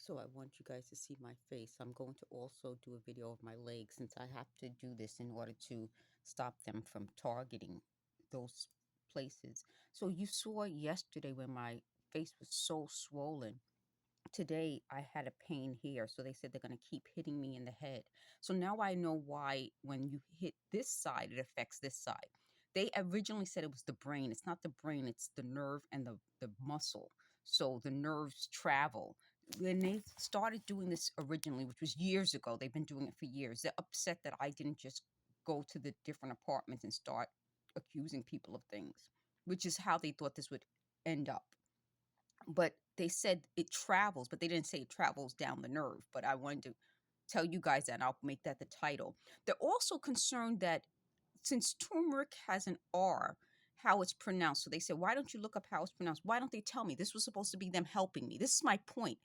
So I want you guys to see my face. I'm going to also do a video of my legs since I have to do this in order to stop them from targeting those places. So you saw yesterday when my face was so swollen. Today I had a pain here, so they said they're going to keep hitting me in the head. So now I know why when you hit this side, it affects this side. They originally said it was the brain. It's not the brain, it's the nerve and the muscle. So the nerves travel. When they started doing this originally, which was years ago, they've been doing it for years. They're upset that I didn't just go to the different apartments and start accusing people of things, which is how they thought this would end up. But they said it travels, but they didn't say it travels down the nerve. But I wanted to tell you guys that, and I'll make that the title. They're also concerned that since turmeric has an R, how it's pronounced. So they said, why don't you look up how it's pronounced? Why don't they tell me? This was supposed to be them helping me. This is my point.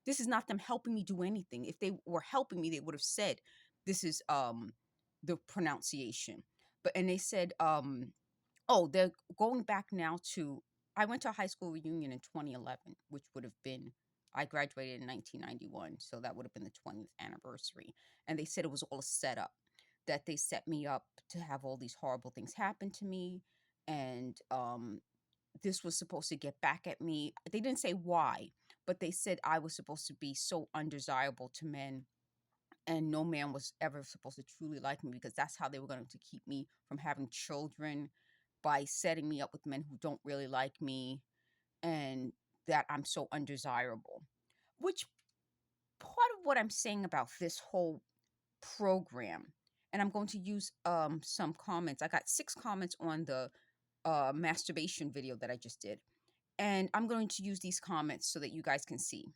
This is not them helping me do anything. If they were helping me, they would have said, this is the pronunciation. But and they said, oh, they're going back now to I went to a high school reunion in 2011, which would have been I graduated in 1991, so that would have been the 20th anniversary. And they said it was all a setup, that they set me up to have all these horrible things happen to me, and this was supposed to get back at me. They didn't say why, but they said I was supposed to be so undesirable to men, and no man was ever supposed to truly like me because that's how they were going to keep me from having children, by setting me up with men who don't really like me, and that I'm so undesirable. Which part of what I'm saying about this whole program, and I'm going to use some comments. I got 6 comments on the masturbation video that I just did. And I'm going to use these comments so that you guys can see.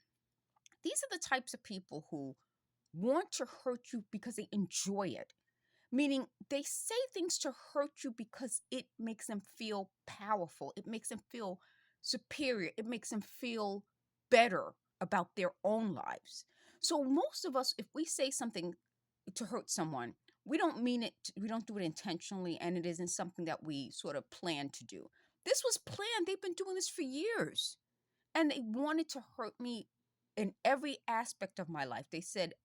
These are the types of people who want to hurt you because they enjoy it. Meaning they say things to hurt you because it makes them feel powerful. It makes them feel superior. It makes them feel better about their own lives. So most of us, if we say something to hurt someone, we don't mean it, we don't do it intentionally, and it isn't something that we sort of plan to do. This was planned. They've been doing this for years. And they wanted to hurt me in every aspect of my life. They said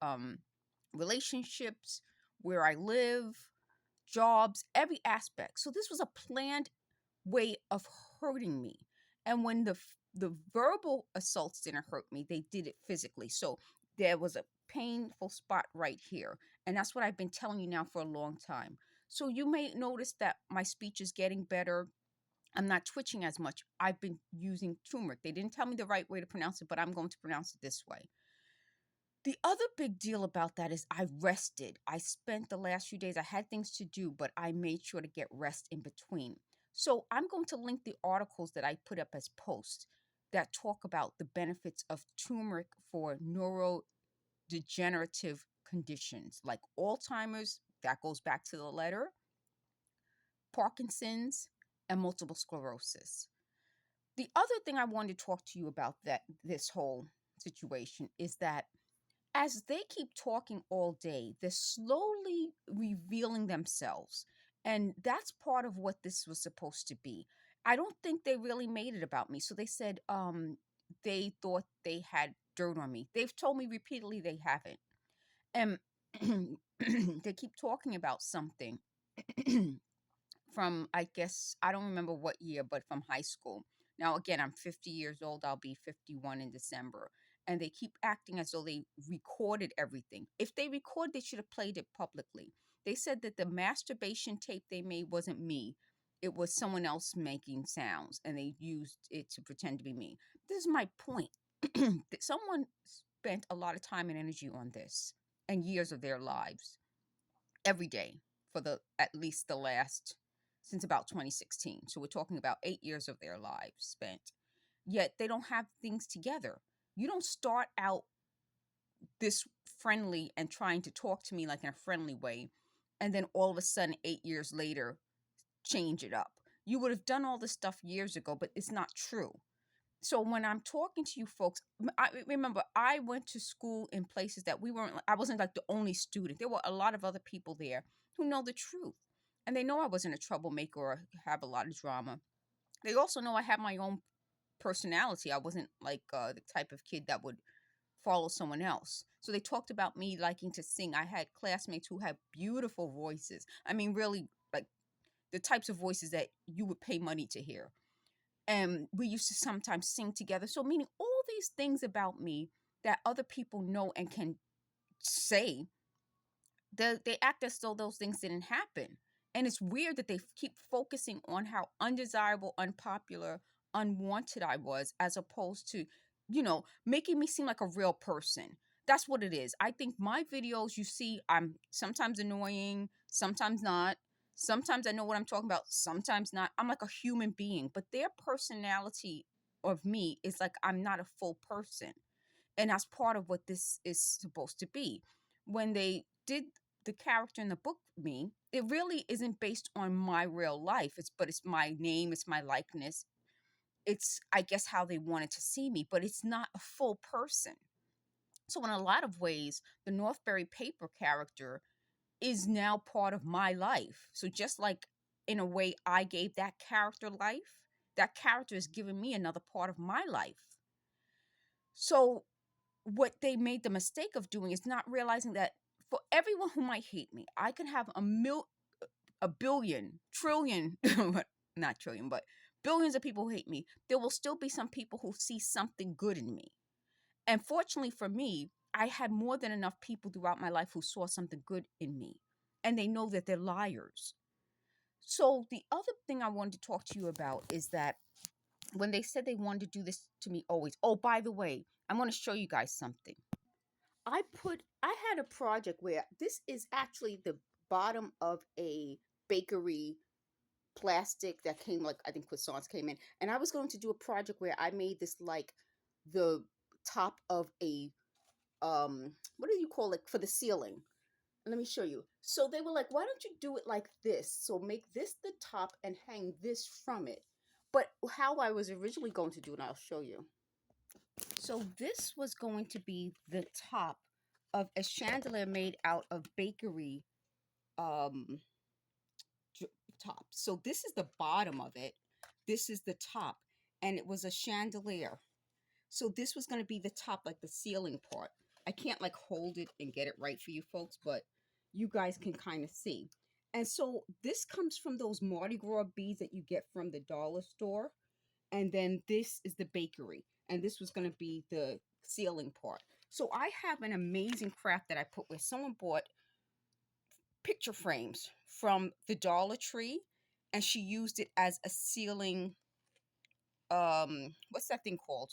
relationships, where I live, jobs, every aspect. So this was a planned way of hurting me. And when the verbal assaults didn't hurt me, they did it physically. So there was a painful spot right here. And that's what I've been telling you now for a long time. So you may notice that my speech is getting better. I'm not twitching as much. I've been using turmeric. They didn't tell me the right way to pronounce it, but I'm going to pronounce it this way. The other big deal about that is I rested. I spent the last few days, I had things to do, but I made sure to get rest in between. So I'm going to link the articles that I put up as posts that talk about the benefits of turmeric for neurodegenerative conditions like Alzheimer's, that goes back to the letter, Parkinson's, and multiple sclerosis. The other thing I wanted to talk to you about that this whole situation is that as they keep talking all day, they're slowly revealing themselves. And that's part of what this was supposed to be. I don't think they really made it about me. So they said they thought they had dirt on me. They've told me repeatedly they haven't. And they keep talking about something from, I guess, I don't remember what year, but from high school. Now, again, I'm 50 years old. I'll be 51 in December. And they keep acting as though they recorded everything. If they record, they should have played it publicly. They said that the masturbation tape they made wasn't me. It was someone else making sounds, and they used it to pretend to be me. This is my point. That someone spent a lot of time and energy on this and years of their lives every day for the at least the last since about 2016. So we're talking about 8 years of their lives spent. Yet they don't have things together. You don't start out this friendly and trying to talk to me like in a friendly way, and then all of a sudden 8 years later change it up. You would have done all this stuff years ago, but it's not true. So when I'm talking to you folks, I remember I went to school in places that I wasn't like the only student. There were a lot of other people there who know the truth. And they know I wasn't a troublemaker or have a lot of drama. They also know I have my own personality. I wasn't like the type of kid that would follow someone else. So they talked about me liking to sing. I had classmates who had beautiful voices. I mean, really, like the types of voices that you would pay money to hear. And we used to sometimes sing together. So, meaning all these things about me that other people know and can say, they act as though those things didn't happen. And it's weird that they keep focusing on how undesirable, unpopular, unwanted I was, as opposed to, making me seem like a real person. That's what it is. I think my videos, you see, I'm sometimes annoying, sometimes not. Sometimes I know what I'm talking about, sometimes not. I'm like a human being, but their personality of me is like I'm not a full person. And that's part of what this is supposed to be. When they did the character in the book, me, it really isn't based on my real life. It's my name, it's my likeness. It's, I guess, how they wanted to see me, but it's not a full person. So in a lot of ways, the Northbury paper character is now part of my life. So just like in a way I gave that character life, that character is giving me another part of my life. So what they made the mistake of doing is not realizing that for everyone who might hate me, I can have a billion, trillion, not trillion, but billions of people who hate me. There will still be some people who see something good in me. And fortunately for me, I had more than enough people throughout my life who saw something good in me. And they know that they're liars. So the other thing I wanted to talk to you about is that when they said they wanted to do this to me always, oh, by the way, I want to show you guys something. I had a project where this is actually the bottom of a bakery plastic that came, like, I think croissants came in. And I was going to do a project where I made this like the top of a, what do you call it, for the ceiling. Let me show you. So they were like, why don't you do it like this? So make this the top and hang this from it. But how I was originally going to do it, I'll show you. So this was going to be the top of a chandelier made out of bakery um top. So this is the bottom of it. This is the top, and it was a chandelier. So this was going to be the top, like the ceiling part. I can't like hold it and get it right for you folks, but you guys can kind of see. And so this comes from those Mardi Gras beads that you get from the dollar store. And then this is the bakery. And this was going to be the ceiling part. So I have an amazing craft that I put where someone bought picture frames from the Dollar Tree, and she used it as a ceiling, what's that thing called?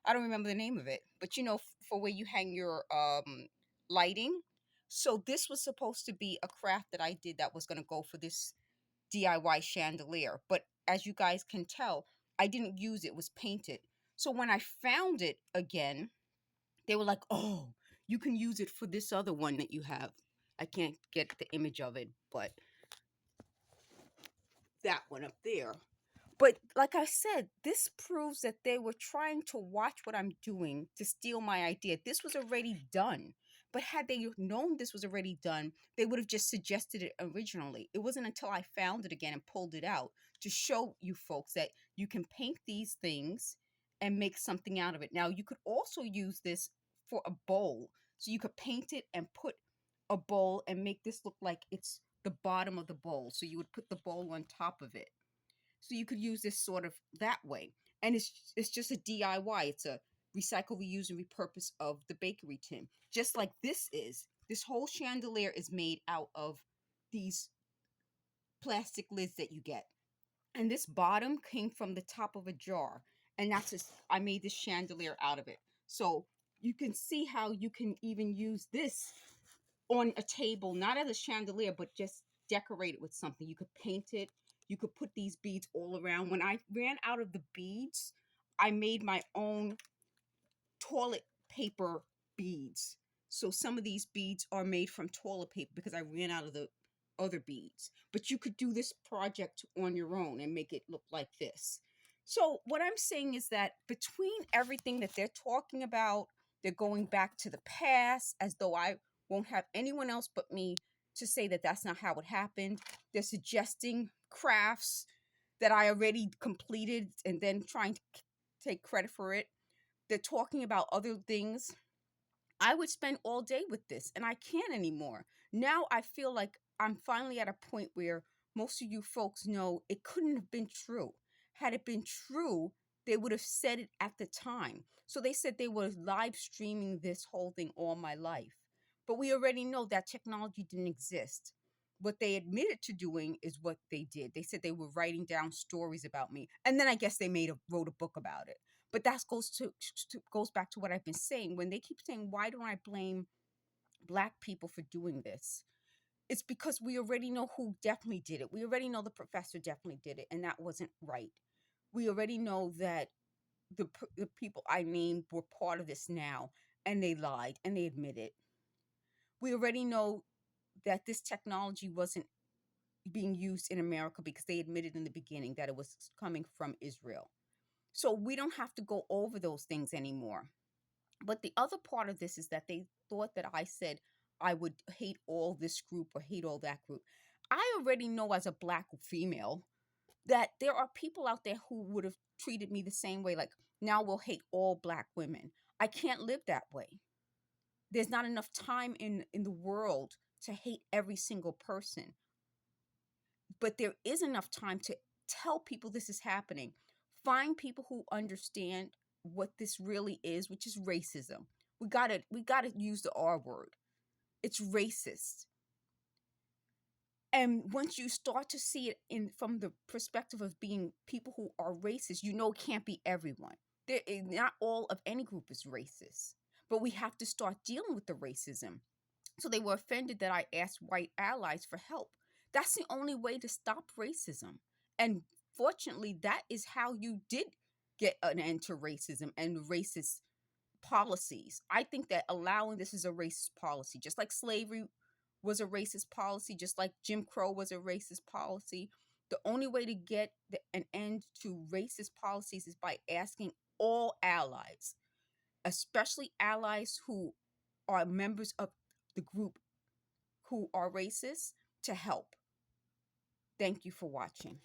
I don't remember the name of it, but for where you hang your lighting. So this was supposed to be a craft that I did that was going to go for this DIY chandelier. But as you guys can tell, I didn't use it, it was painted. So when I found it again, they were like, oh, you can use it for this other one that you have. I can't get the image of it, but that one up there. But like I said, this proves that they were trying to watch what I'm doing to steal my idea. This was already done. But had they known this was already done, they would have just suggested it originally. It wasn't until I found it again and pulled it out to show you folks that you can paint these things and make something out of it. Now, you could also use this for a bowl. So you could paint it and put a bowl and make this look like it's the bottom of the bowl. So you would put the bowl on top of it. So you could use this sort of that way. And it's just a DIY. It's a recycle, reuse, and repurpose of the bakery tin. Just like this is. This whole chandelier is made out of these plastic lids that you get. And this bottom came from the top of a jar. And that's just, I made this chandelier out of it. So you can see how you can even use this on a table, not as a chandelier, but just decorate it with something. You could paint it. You could put these beads all around. When I ran out of the beads, I made my own toilet paper beads. So some of these beads are made from toilet paper because I ran out of the other beads. But you could do this project on your own and make it look like this. So what I'm saying is that between everything that they're talking about, they're going back to the past as though I won't have anyone else but me to say that that's not how it happened. They're suggesting crafts that I already completed and then trying to take credit for it. they're talking about other things. I would spend all day with this, and I can't anymore. Now I feel like I'm finally at a point where most of you folks know it couldn't have been true. Had it been true, they would have said it at the time. So they said they were live streaming this whole thing all my life. But we already know that technology didn't exist. What they admitted to doing is what they did. They said they were writing down stories about me. And then I guess they wrote a book about it. But that goes back to what I've been saying. When they keep saying, why don't I blame Black people for doing this? It's because we already know who definitely did it. We already know the professor definitely did it, and that wasn't right. We already know that the people I named were part of this now, and they lied and they admit it. We already know that this technology wasn't being used in America because they admitted in the beginning that it was coming from Israel. So we don't have to go over those things anymore. But the other part of this is that they thought that I said I would hate all this group or hate all that group. I already know as a Black female that there are people out there who would have treated me the same way. Like, now we'll hate all Black women. I can't live that way. There's not enough time in the world to hate every single person. But there is enough time to tell people this is happening. Find people who understand what this really is, which is racism. We gotta use the R word. It's racist. And once you start to see it in from the perspective of being people who are racist, you know it can't be everyone. Not all of any group is racist. But we have to start dealing with the racism. So they were offended that I asked white allies for help. That's the only way to stop racism. And fortunately, that is how you did get an end to racism and racist policies. I think that allowing this is a racist policy, just like slavery was a racist policy, just like Jim Crow was a racist policy. The only way to get an end to racist policies is by asking all allies, especially allies who are members of the group who are racist, to help. Thank you for watching.